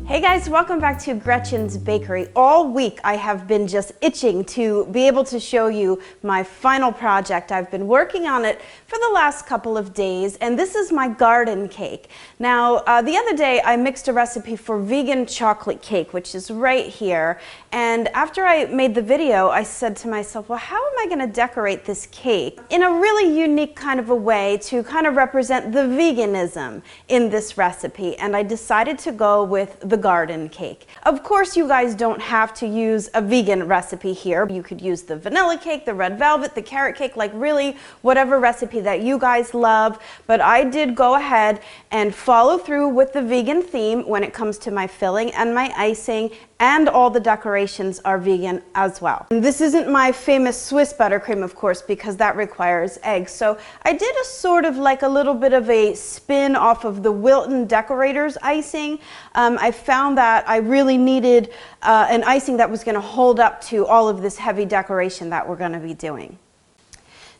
Hey guys, welcome back to Gretchen's Bakery. All week I have been just itching to be able to show you my final project. I've been working on it for the last couple of days, and this is my garden cake. Now, the other day I mixed a recipe for vegan chocolate cake, which is right here. And after I made the video, I said to myself, well, how am I going to decorate this cake in a really unique kind of a way to kind of represent the veganism in this recipe? And I decided to go with the garden cake. Of course, you guys don't have to use a vegan recipe here. You could use the vanilla cake, the red velvet, the carrot cake, like really whatever recipe that you guys love. But I did go ahead and follow through with the vegan theme when it comes to my filling and my icing, and all the decorations are vegan as well. And this isn't my famous Swiss buttercream, of course, because that requires eggs. So I did a sort of like a little bit of a spin off of the Wilton Decorators icing. I found that I really needed an icing that was going to hold up to all of this heavy decoration that we're going to be doing.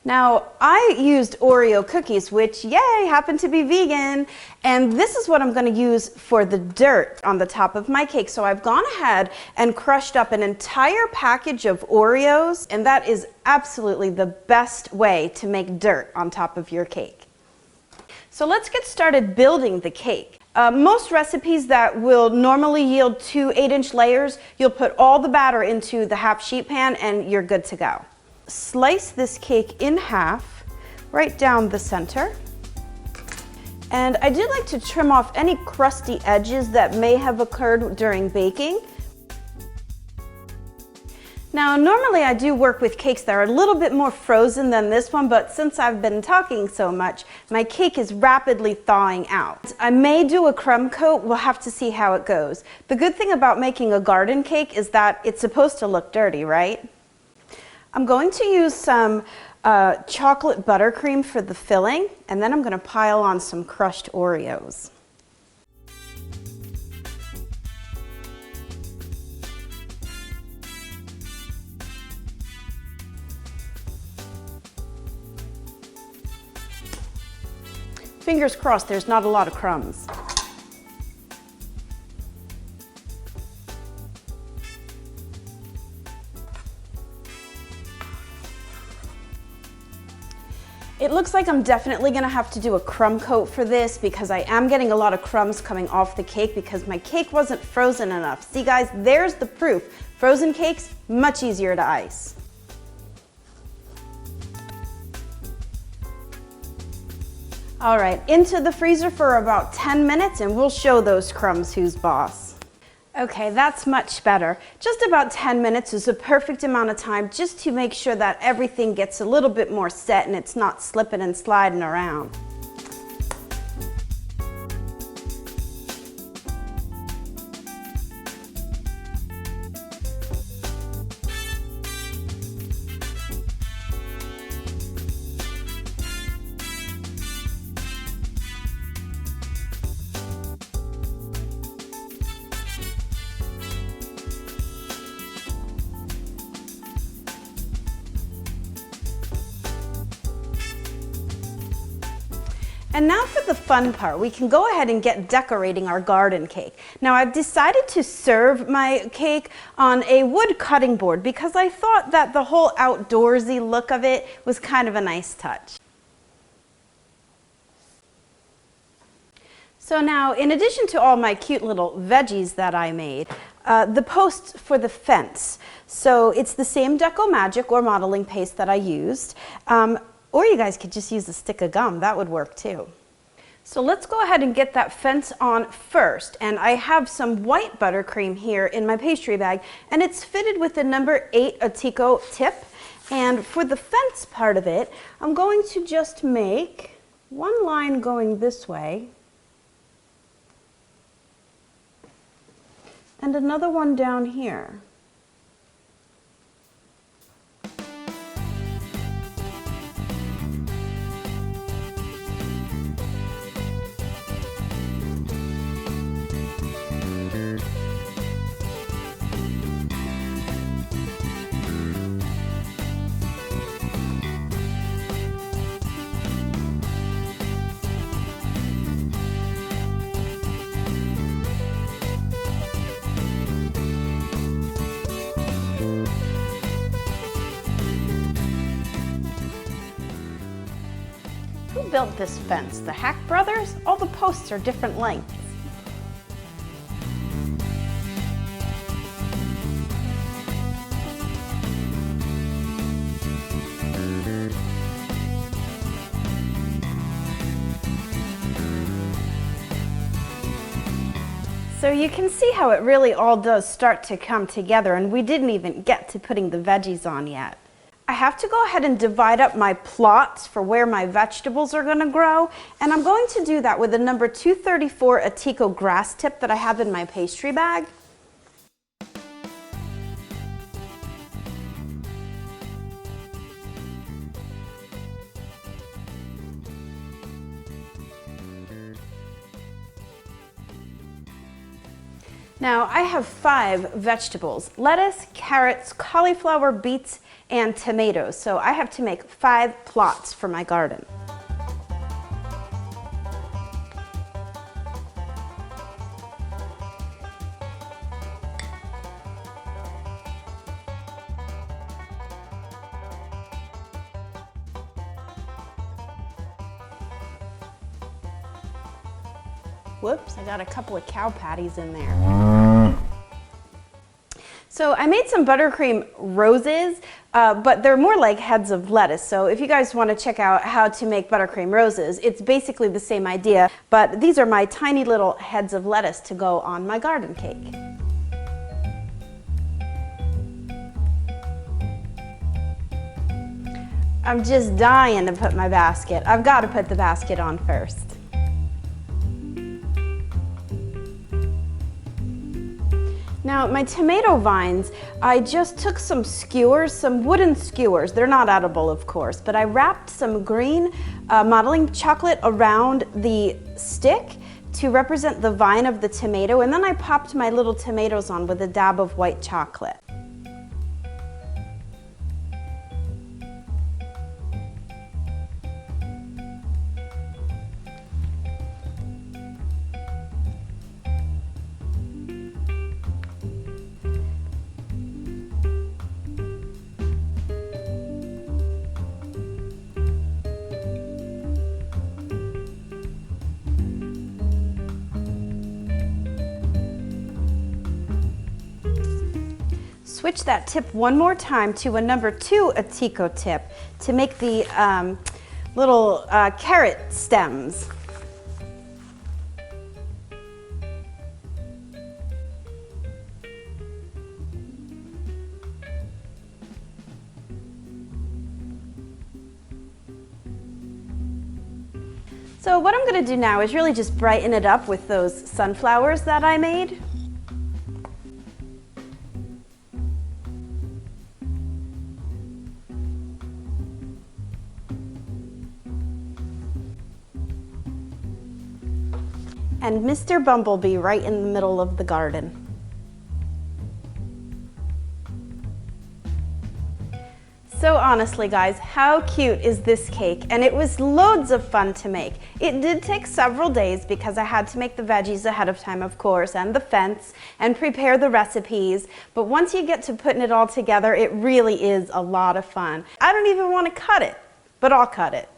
Now, I used Oreo cookies, which, yay, happen to be vegan, and this is what I'm going to use for the dirt on the top of my cake. So I've gone ahead and crushed up an entire package of Oreos, and that is absolutely the best way to make dirt on top of your cake. So let's get started building the cake. Most recipes that will normally yield 2 8-inch layers, you'll put all the batter into the half sheet pan and you're good to go. Slice this cake in half, right down the center. And I do like to trim off any crusty edges that may have occurred during baking. Now, normally I do work with cakes that are a little bit more frozen than this one, but since I've been talking so much, my cake is rapidly thawing out. I may do a crumb coat, we'll have to see how it goes. The good thing about making a garden cake is that it's supposed to look dirty, right? I'm going to use some chocolate buttercream for the filling, and then I'm going to pile on some crushed Oreos. Fingers crossed there's not a lot of crumbs. It looks like I'm definitely going to have to do a crumb coat for this because I am getting a lot of crumbs coming off the cake because my cake wasn't frozen enough. See guys, there's the proof. Frozen cakes, much easier to ice. All right, into the freezer for about 10 minutes and we'll show those crumbs who's boss. Okay, that's much better. Just about 10 minutes is a perfect amount of time just to make sure that everything gets a little bit more set and it's not slipping and sliding around. And now for the fun part, we can go ahead and get decorating our garden cake. Now I've decided to serve my cake on a wood cutting board because I thought that the whole outdoorsy look of it was kind of a nice touch. So now, in addition to all my cute little veggies that I made, the posts for the fence. So it's the same Deco Magic or modeling paste that I used. Or you guys could just use a stick of gum, that would work too. So let's go ahead and get that fence on first. And I have some white buttercream here in my pastry bag, and it's fitted with the number 8 Atico tip. And for the fence part of it, I'm going to just make one line going this way, and another one down here. Who built this fence? The Hack brothers? All the posts are different lengths. So you can see how it really all does start to come together, and we didn't even get to putting the veggies on yet. I have to go ahead and divide up my plots for where my vegetables are going to grow, and I'm going to do that with a number 234 Atico grass tip that I have in my pastry bag. Now I have 5 vegetables: lettuce, carrots, cauliflower, beets, and tomatoes. So I have to make 5 plots for my garden. Whoops, I got a couple of cow patties in there. So I made some buttercream roses, but they're more like heads of lettuce. So if you guys want to check out how to make buttercream roses, it's basically the same idea, but these are my tiny little heads of lettuce to go on my garden cake. I'm just dying to put my basket. I've got to put the basket on first. Now my tomato vines, I just took some skewers, some wooden skewers. They're not edible, of course, but I wrapped some green modeling chocolate around the stick to represent the vine of the tomato, and then I popped my little tomatoes on with a dab of white chocolate. Switch that tip one more time to a number 2 Atico tip to make the little carrot stems. So what I'm going to do now is really just brighten it up with those sunflowers that I made. And Mr. Bumblebee right in the middle of the garden. So honestly guys, how cute is this cake? And it was loads of fun to make. It did take several days because I had to make the veggies ahead of time, of course, and the fence, and prepare the recipes. But once you get to putting it all together, it really is a lot of fun. I don't even want to cut it, but I'll cut it.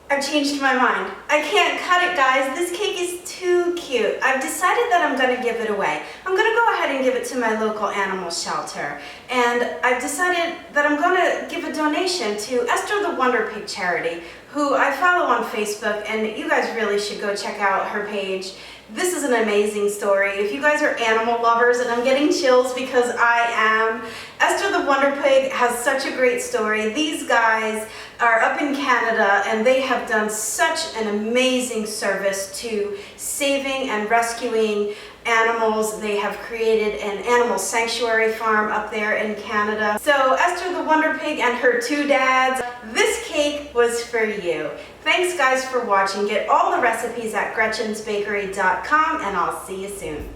I've changed my mind. I can't cut it, guys. This cake is too cute. I've decided that I'm going to give it away. I'm going to go ahead and give it to my local animal shelter. And I've decided that I'm going to give a donation to Esther the Wonder Pig charity, who I follow on Facebook, and you guys really should go check out her page. This is an amazing story. If you guys are animal lovers, and I'm getting chills because I am, Esther the Wonder Pig has such a great story. These guys are up in Canada, and they have done such an amazing service to saving and rescuing animals. They have created an animal sanctuary farm up there in Canada. So Esther the Wonder Pig and her 2 dads, this cake was for you. Thanks guys for watching. Get all the recipes at GretchensBakery.com, and I'll see you soon.